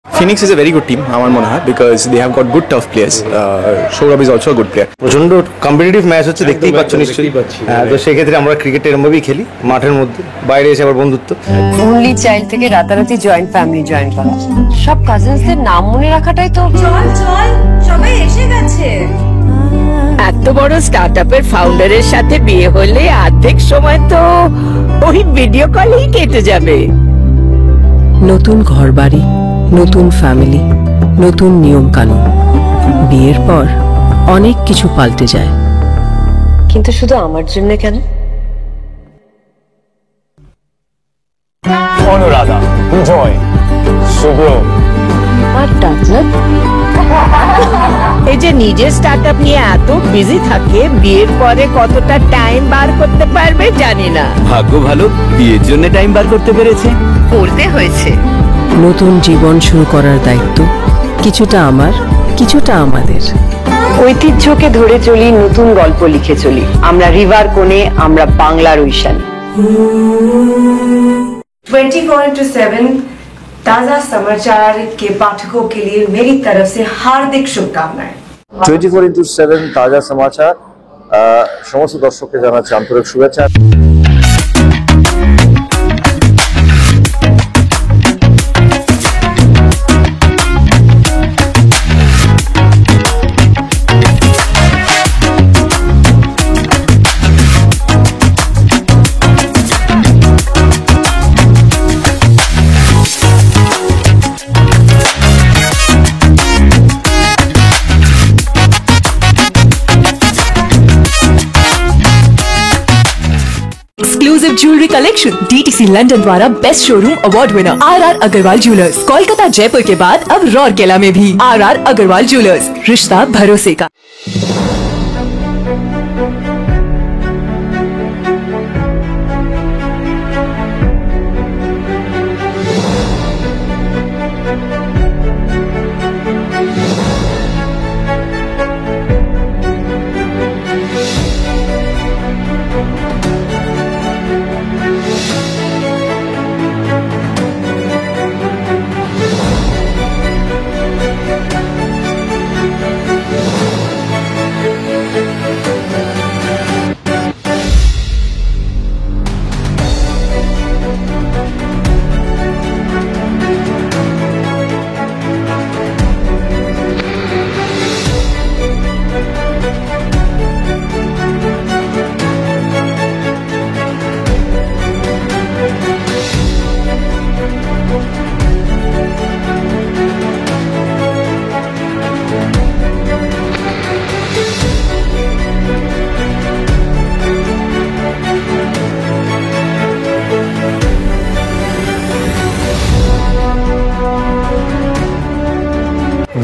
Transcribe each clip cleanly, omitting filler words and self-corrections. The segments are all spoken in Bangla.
Phoenix is a very good team, আমার মনে হয়, because they have got good tough players. Saurabh is also a good player. প্রচন্ড কম্পিটিটিভ ম্যাচ হচ্ছে, দেখতেই পাচ্ছ নিশ্চয়ই। তো সেক্ষেত্রে আমরা ক্রিকেট এরমভাবেই খেলি, মাঠের মধ্যে, বাইরে এসে আবার বন্ধুত্ব। অনলি চাইল্ড থেকে রাতারাতি জয়েন্ট ফ্যামিলি জয়েন করা, সব কাজিনসদের নাম মনে রাখাটাই তো। চল চল, সবাই এসে গেছে। এত বড় স্টার্টআপের ফাউন্ডারের সাথে বিয়ে হলে অর্ধেক সময় তো ওই ভিডিও কলেই কেটে যাবে। নতুন ঘরবাড়ি, নতুন ফ্যামিলি, নতুন নিয়ম কানুন, বিয়ের পর অনেক কিছু পাল্টে যায়। কিন্তু শুধু আমার জন্য কেন? অনুরাধা, বিজয়, শুভ্র আর ডাক্তার এই যে নিজের স্টার্টআপ নিয়ে এত বিজি থাকে, বিয়ের পরে কতটা টাইম বার করতে পারবে জানি না। ভাগ্য ভালো, বিয়ের জন্য টাইম বার করতে পেরেছে। করতে হয়েছে। নতুন জীবন শুরু করার দায়িত্ব কিছুটা আমার, কিছুটা আমাদের। ঐতিহ্যকে ধরে চলি, নতুন গল্প লিখে চলি। আমরা রিভার কোণে, আমরা বাংলার ঐশানী। 24/7 ताजा समाचार के पाठकों के लिए मेरी तरफ से हार्दिक शुभकामनाएं। 24/7 তাজা সমাচার সমস্ত দর্শককে জানাচ্ছি আন্তরিক শুভেচ্ছা। Exclusive jewellery collection DTC London द्वारा best showroom award winner RR Agarwal jewellers, Kolkata Jaipur के बाद अब रौरकेला में भी आरआर अग्रवाल ज्वेलर्स, रिश्ता भरोसे का।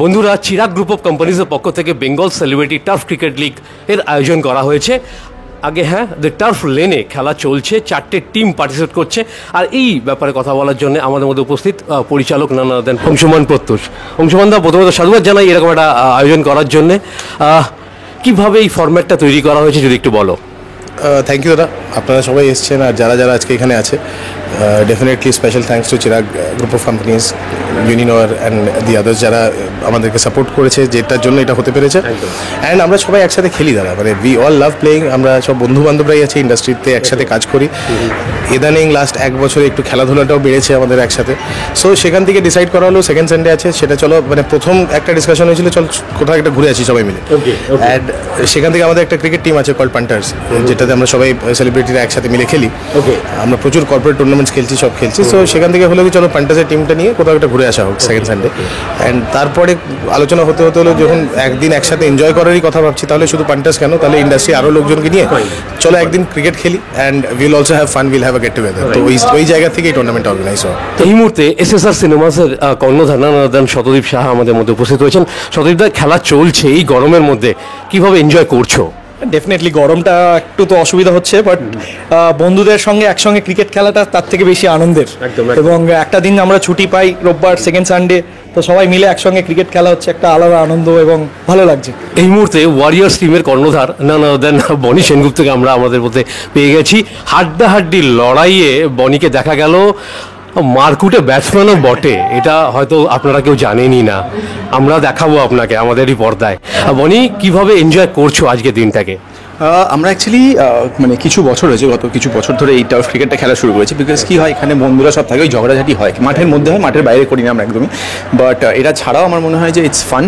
বন্ধুরা, চিরাগ গ্রুপ অফ কোম্পানিজের পক্ষ থেকে Bengal celebrity turf cricket league এর আয়োজন করা হয়েছে। আগে দ্য টার্ফ লেনে খেলা চলছে, 4টে টিম পার্টিসিপেট করছে। আর এই ব্যাপারে কথা বলার জন্য আমাদের মধ্যে উপস্থিত পরিচালক নানা দেন অংশুমান প্রত্যুষ। অংশুমান দা, প্রথমত সাধুবাদ জানাই এরকম একটা আয়োজন করার জন্যে। কীভাবে এই ফরম্যাটটা তৈরি করা হয়েছে যদি একটু বলো। থ্যাংক ইউ দাদা, আপনারা সবাই এসছেন আর যারা যারা আজকে এখানে আছে, definitely special thanks to Chirag group of companies, Uninor and the others যারা আমাদেরকে সাপোর্ট করেছে, যেটার জন্য এটা হতে পেরেছে। অ্যান্ড আমরা সবাই একসাথে খেলি দাদা, মানে উই অল লাভ প্লেয়িং। আমরা সব বন্ধু বান্ধবরাই আছে, ইন্ডাস্ট্রিতে একসাথে কাজ করি। ইদানিং লাস্ট 1 বছরে একটু খেলাধুলাটাও বেড়েছে আমাদের একসাথে। সো সেখান থেকে ডিসাইড করা হলো সেকেন্ড সানডে আছে, সেটা চলো, মানে প্রথম একটা ডিসকাশন হয়েছিল চল কোথাও একটা ঘুরে আসি সবাই মিলে। অ্যান্ড সেখান থেকে আমাদের একটা ক্রিকেট টিম আছে কল পান্টার্স, যেটাতে আমরা সবাই সেলিব্রিটিরা একসাথে মিলে খেলি। আমরা প্রচুর কর্পোরেট টুর্নামেন্টস খেলছি, সব খেলছি। সো সেখান থেকে হলো কি চলো পান্টার্সের টিমটা নিয়ে কোথাও একটা ঘুরে আসা হোক সেকেন্ড সানডে। অ্যান্ড তারপরে আলোচনা হতে হতে হলো যখন একদিন একসাথে এনজয় করারই কথা ভাবছি, তাহলে শুধু পান্টার্স কেন, তাহলে ইন্ডাস্ট্রি আরও লোকজনকে নিয়ে চলো একদিন ক্রিকেট খেলি and will also have fun, will have a get together. তো ওই জায়গা থেকে এই টুর্নামেন্ট অর্গানাইজ হয়। এই মুহূর্তে এসএসআর সিনেমাসের কর্ণধার নানা দেন শতদীপ সাহা আমাদের মধ্যে উপস্থিত হয়েছেন। শতদীপ দা, খেলা চলছে এই গরমের মধ্যে, কিভাবে এনজয় করছো? ডেফিনেটলি গরমটা একটু তো অসুবিধা হচ্ছে, বাট বন্ধুদের সঙ্গে একসঙ্গে ক্রিকেট খেলাটা তার থেকে বেশি আনন্দের। এবং একটা দিন আমরা ছুটি পাই, রোববার সেকেন্ড সানডে, তো সবাই মিলে একসঙ্গে ক্রিকেট খেলা হচ্ছে, একটা আলাদা আনন্দ এবং ভালো লাগছে। এই মুহূর্তে ওয়ারিয়ার্স টিমের কর্ণধার নানা দেন বনি সেনগুপ্তকে আমরা আমাদের মধ্যে পেয়ে গেছি। হাড্ডাহাড্ডি লড়াইয়ে বনিকে দেখা গেল মারকুটে ব্যাটসম্যানও বটে, এটা হয়তো আপনারা কেউ জানেনই না, আমরা দেখাবো আপনাকে আমাদেরই পর্দায়। বনি, কিভাবে এনজয় করছো আজকে দিনটাকে? আমরা অ্যাকচুয়ালি মানে কিছু বছর হয়েছে, গত কিছু বছর ধরে এই টার্ফ ক্রিকেটটা খেলা শুরু করেছি। বিকজ কি হয়, এখানে বন্ধুরা সব থাকে, ওই ঝগড়াঝাটি হয় মাঠের মধ্যে হয়, মাঠের বাইরে করি না আমরা একদমই। বাট এটা ছাড়াও আমার মনে হয় যে ইটস ফান।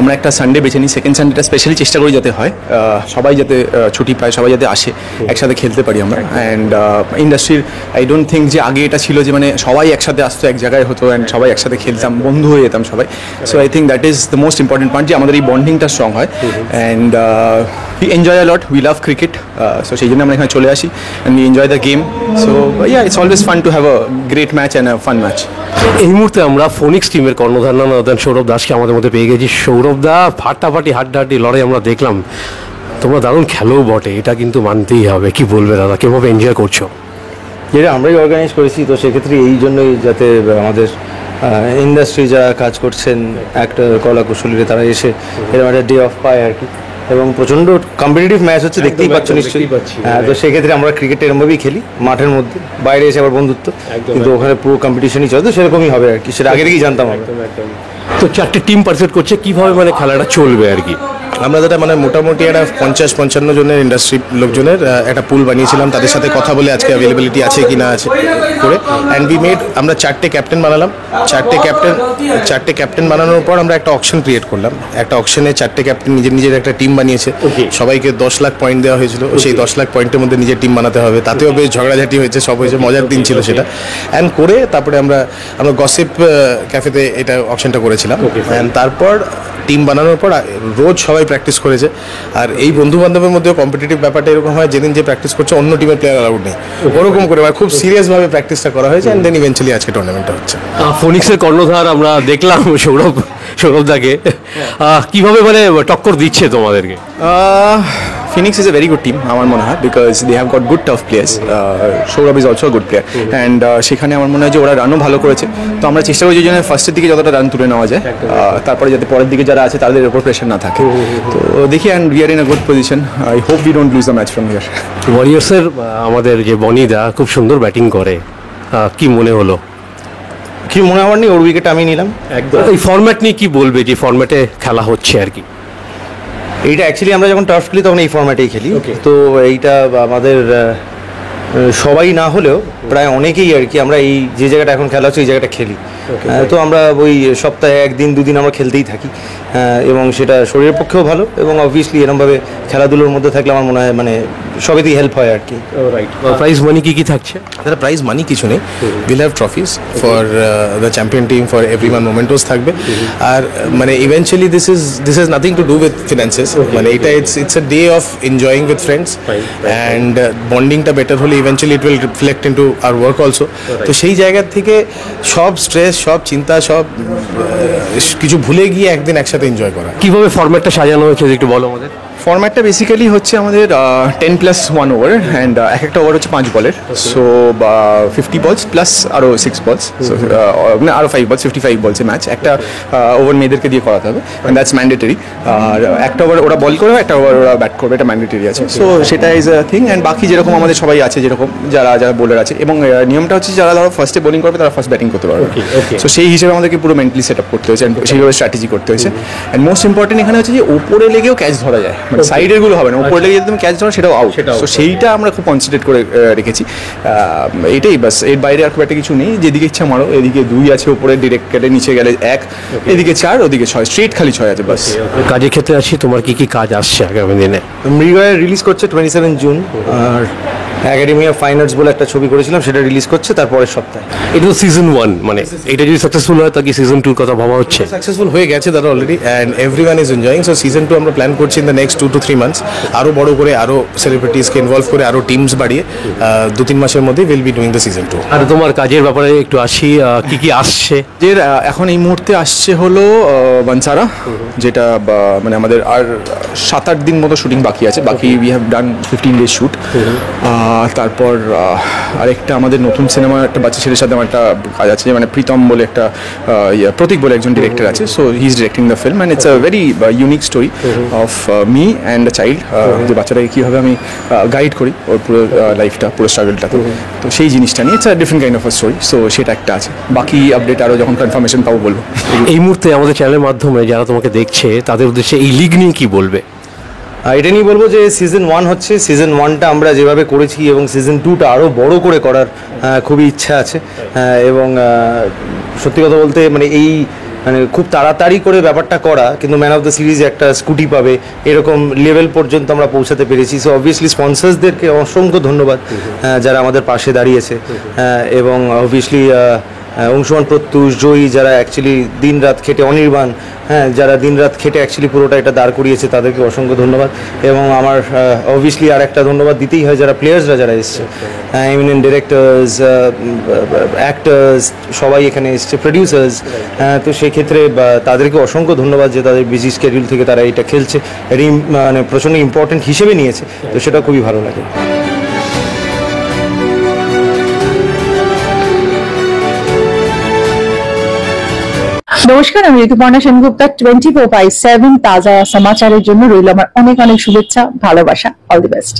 আমরা একটা সানডে বেছে নিই, সেকেন্ড সানডেটা স্পেশালি চেষ্টা করি যাতে হয়, সবাই যাতে ছুটি পায়, সবাই যাতে আসে, একসাথে খেলতে পারি আমরা। অ্যান্ড ইন্ডাস্ট্রির আই ডোন্ট থিঙ্ক যে আগে এটা ছিল যে মানে সবাই একসাথে আসতো, এক জায়গায় হতো অ্যান্ড সবাই একসাথে খেলতাম, বন্ধু হয়ে যেতাম সবাই। So I think that is the most important part, যে আমাদের এই বন্ডিংটা স্ট্রং হয়। And we enjoy a lot, we love cricket, so সেই জন্য আমরা এখানে চলে আসি and we enjoy the game. So yeah, it's always fun to have a great match and a fun match. এই মুহূর্তে আমরা ফোনিক্স টিমের কর্ণধার সৌরভ দাসকে আমাদের মধ্যে পেয়ে গেছি। সৌরভ দা, ফাটাফাটি হাড্ডাহাড্ডি লড়াই আমরা দেখলাম, তোমরা দারুণ খেলো বটে, এটা কিন্তু মানতেই হবে। কি বলবে দাদা, কিভাবে এনজয় করছো? যেটা আমরাই অর্গানাইজ করেছি, তো সেক্ষেত্রে এই জন্যই যাতে আমাদের ইন্ডাস্ট্রি যারা কাজ করছেন, একটা কলা কুশলীরা, তারা এসে এরকম একটা ডে অফ পায় আর কি। এবং প্রচণ্ড কম্পিটিটিভ ম্যাচ হচ্ছে, দেখতেই পাচ্ছ নিশ্চয়ই। তো সেক্ষেত্রে আমরা ক্রিকেট এরমভাবেই খেলি, মাঠের মধ্যে, বাইরে এসে আবার বন্ধুত্ব, কিন্তু ওখানে পুরো কম্পিটিশনই চলে, তো সেরকমই হবে আর কি, সেটা আগে থেকেই জানতাম আমরা। তো 4টে টিম পার্টিসিপেট করছে, কিভাবে মানে খেলাটা চলবে আর কি? আমরা যেটা মানে মোটামুটি একটা 50-55 জনের ইন্ডাস্ট্রি লোকজনের একটা পুল বানিয়েছিলাম, তাদের সাথে কথা বলে আজকে অ্যাভেলেবিলিটি আছে কি না আছে করে, অ্যান্ড উই মেড, আমরা 4টে ক্যাপ্টেন বানালাম। 4টে ক্যাপ্টেন বানানোর পর আমরা একটা অকশন ক্রিয়েট করলাম। একটা অকশনে 4টে ক্যাপ্টেন নিজের একটা টিম বানিয়েছে, সবাইকে 10 লাখ পয়েন্ট দেওয়া হয়েছিল, সেই 10 লাখ পয়েন্টের মধ্যে নিজের টিম বানাতে হবে। তাতেও বেশ ঝগড়াঝাটি হয়েছে, সব হয়েছে, মজার দিন ছিল সেটা। অ্যান্ড করে তারপরে আমরা গসিপ ক্যাফেতে এটা অকশনটা করেছিলাম। অ্যান্ড তারপর টিম বানানোর পর রোজ সবাই প্র্যাকটিস করেছে। আর এই বন্ধু বান্ধবের মধ্যেও কম্পিটিটিভ ব্যাপারটা এরকম হয়, যেদিন যে প্র্যাকটিস করছে অন্য টিমের প্লেয়ার অ্যালাউড নেই, ওরকম করে খুব সিরিয়াসভাবে প্র্যাকটিসটা করা হয়েছে। অ্যান্ড দেন ইভেন্চুয়ালি আজকে টুর্নামেন্টটা হচ্ছে। ফোনিক্সের কর্ণধার আমরা দেখলাম সৌরভ দাকে, কিভাবে মানে টক্কর দিচ্ছে তোমাদেরকে? Phoenix is a very good team, আমার মনে হয়, because they have got good tough players. Sourav is also good player, and সেখানে আমার মনে হয় যে ওরা রানও ভালো করেছে। তো আমরা চেষ্টা করি যে ফার্স্টের দিকে যতটা রান তুলে নেওয়া যায়, তারপরে যাতে পরের দিকে যারা আছে তাদের উপর প্রেশার না থাকে। তো দেখি, and we are in a good position. I hope we don't lose the match from here. ওয়ারিয়ার্সের আমাদের যে বনিদা খুব সুন্দর ব্যাটিং করে, কি মনে হলো? কি মনে হওয়ার নেই, ওর উইকেট আমি নিলাম একদম। এই ফরম্যাট নিয়ে কি বলবে, যে ফরম্যাটে খেলা হচ্ছে আর কি? এইটা অ্যাকচুয়ালি আমরা যখন টার্ফ খেলি তখন এই ফরম্যাটেই খেলি। তো এইটা আমাদের সবাই না হলেও প্রায় অনেকেই আর কি, আমরা এই যে জায়গাটা এখন খেলা হচ্ছে এই জায়গাটা খেলি। তো আমরা ওই সপ্তাহে 1-2 দিন আমরা খেলতেই থাকি, এবং সেটা শরীরের পক্ষেও ভালো, এবং অবভিয়াসলি এরকমভাবে খেলাধুলোর মধ্যে থাকলে আমার মনে হয় মানে সবেতেই হেল্প হয় আর কি। প্রাইজ মানি কি থাকছে? তাহলে প্রাইজ মানি কিছু নেই, will have trophies for the champion team, for everyone, mementos থাকবে। আর মানে eventually this is nothing to do with finances, মানে এটা it's a day of enjoying with friends, and বন্ডিংটা বেটার হলে eventually it will reflect into our work also. তো সেই জায়গা থেকে সব স্ট্রেস, সব চিন্তা, সব কিছু ভুলে গিয়ে একদিন একসাথে এনজয় করা। কিভাবে ফরম্যাটটা সাজানো হয়েছে একটু বলো আমাদের। ফরম্যাটটা বেসিক্যালি হচ্ছে আমাদের 10+1 ওভার, অ্যান্ড একটা ওভার হচ্ছে 5 বলের। সো 50 বলস প্লাস আরও 6 বলস, সো মানে আরও 5 বলস, 55 বলসে ম্যাচ। একটা ওভার মেয়েদেরকে দিয়ে করাতে হবে, অ্যান্ড দ্যাটস ম্যান্ডেটরি। আর একটা ওভার ওরা বল করবে, একটা ওভার ওরা ব্যাট করবে, এটা ম্যান্ডেটরি আছে। সো সেটা ইজ আ থিং। অ্যান্ড বাকি যেরকম আমাদের সবাই আছে, যেরকম যারা বোলার আছে, এবং নিয়মটা হচ্ছে যারা ধরো ফার্স্টে বোলিং করবে তারা ফার্স্ট ব্যাটিং করতে পারবে। সো সেই হিসেবে আমাদেরকে পুরো মেন্টালি সেট আপ করতে হয়েছে, অ্যান্ড সেইভাবে স্ট্র্যাটেজি করতে হয়েছে। অ্যান্ড মোস্ট ইম্পর্টেন্ট এখানে হচ্ছে যে ওপরে লেগেও ক্যাচ ধরা যায়, মানে সাইডের গুলো হবে না, উপরে লেগে যদি তুমি ক্যাচ ধরো সেটাও আউট। তো সেইটা আমরা খুব কনসেন্ট্রেট করে রেখেছি। এটাই বাস, এর বাইরে আর খুব একটা কিছু নেই। যেদিকে ইচ্ছা মারো, এদিকে 2 আছে, উপরে ডিরেক্ট কেটে নিচে গেলে 1, এদিকে 4, ওদিকে 6, স্ট্রেট খালি 6 আছে বাস। কাজের ক্ষেত্রে আছি, তোমার কি কাজ আসছে আগামী দিনে? মৃগয়া রিলিজ করছে 27 জুন, আর একাডেমি অফ ফাইন আর্টস বলে একটা ছবি করেছিলাম, সেটা রিলিজ করছে তারপরের সপ্তাহে। এটা তো সিজন 1, মানে এটা যদি সাকসেসফুল হয় তাকে সিজন 2 কথা ভাবা হচ্ছে। সাকসেসফুল হয়ে গেছে দাদা already, and everyone is enjoying. So season 2 আমরা প্ল্যান করছি in the next 2 to 3 months, আরও বড় করে, আরও সেলিব্রিটিসকে ইনভলভ করে, আরও টিমস বাড়িয়ে 2-3 মাসের মধ্যে will be doing the season 2। আর তোমার কাজের ব্যাপারে একটু আসি, কি আসছে? যে এখন এই মুহূর্তে আসছে হলো বানসারা, যেটা মানে আমাদের আর 7-8 দিন মতো শুটিং বাকি আছে। বাকি we have done 15 days shoot. তারপর আরেকটা আমাদের নতুন সিনেমা একটা বাচ্চা ছেলের সাথে আমার একটা কাজ আছে, মানে প্রীতম বলে একটা প্রতীক বলে একজন ডিরেক্টর আছে, so he is directing the film and it's a very unique story of me and a child, যে বাচ্চাটাকে কীভাবে আমি গাইড করি ওর পুরো লাইফটা, পুরো স্ট্রাগলটা। তো সেই জিনিসটা নিয়ে it's a different kind of a story, so সেটা একটা আছে। বাকি আপডেট আরও যখন কনফার্মেশন পাবো বলবো। এই মুহূর্তে আমাদের চ্যানেলের মাধ্যমে যারা তোমাকে দেখছে তাদের উদ্দেশ্যে এই লিগ নিয়ে কি বলবে? এটা নিয়ে বলবো যে সিজন 1 হচ্ছে, সিজন 1টা আমরা যেভাবে করেছি এবং সিজন 2টা আরও বড় করে করার খুবই ইচ্ছা আছে। এবং সত্যি কথা বলতে মানে এই মানে খুব তাড়াতাড়ি করে ব্যাপারটা করা, কিন্তু ম্যান অফ দ্য সিরিজ একটা স্কুটি পাবে এরকম লেভেল পর্যন্ত আমরা পৌঁছাতে পেরেছি। সো অবভিয়াসলি স্পন্সার্সদেরকে অসংখ্য ধন্যবাদ যারা আমাদের পাশে দাঁড়িয়েছে, এবং অবভিয়াসলি অংশুমান, প্রত্যুষ, জয়ী যারা অ্যাকচুয়ালি দিন রাত খেটে, অনির্বাণ, যারা দিন রাত খেটে অ্যাকচুয়ালি পুরোটা এটা দাঁড় করিয়েছে, তাদেরকে অসংখ্য ধন্যবাদ। এবং আমার অবভিয়াসলি আর একটা ধন্যবাদ দিতেই হয় যারা প্লেয়ার্সরা যারা এসছে, এমিনেন্ট ডিরেক্টর্স, অ্যাক্টার্স, সবাই এখানে এসছে, প্রডিউসার্স। তো সেই ক্ষেত্রে তাদেরকে অসংখ্য ধন্যবাদ যে তাদের বিজি স্কেডিউল থেকে তারা এটা খেলছে, এটি মানে প্রচণ্ড ইম্পর্টেন্ট হিসেবে নিয়েছে, তো সেটা খুবই ভালো লাগে। নমস্কার, আমি ঋতুপর্ণা সেনগুপ্তা। 24/7 তাজা সমাচারের জন্য রইল আমার অনেক অনেক শুভেচ্ছা, ভালোবাসা। All the best.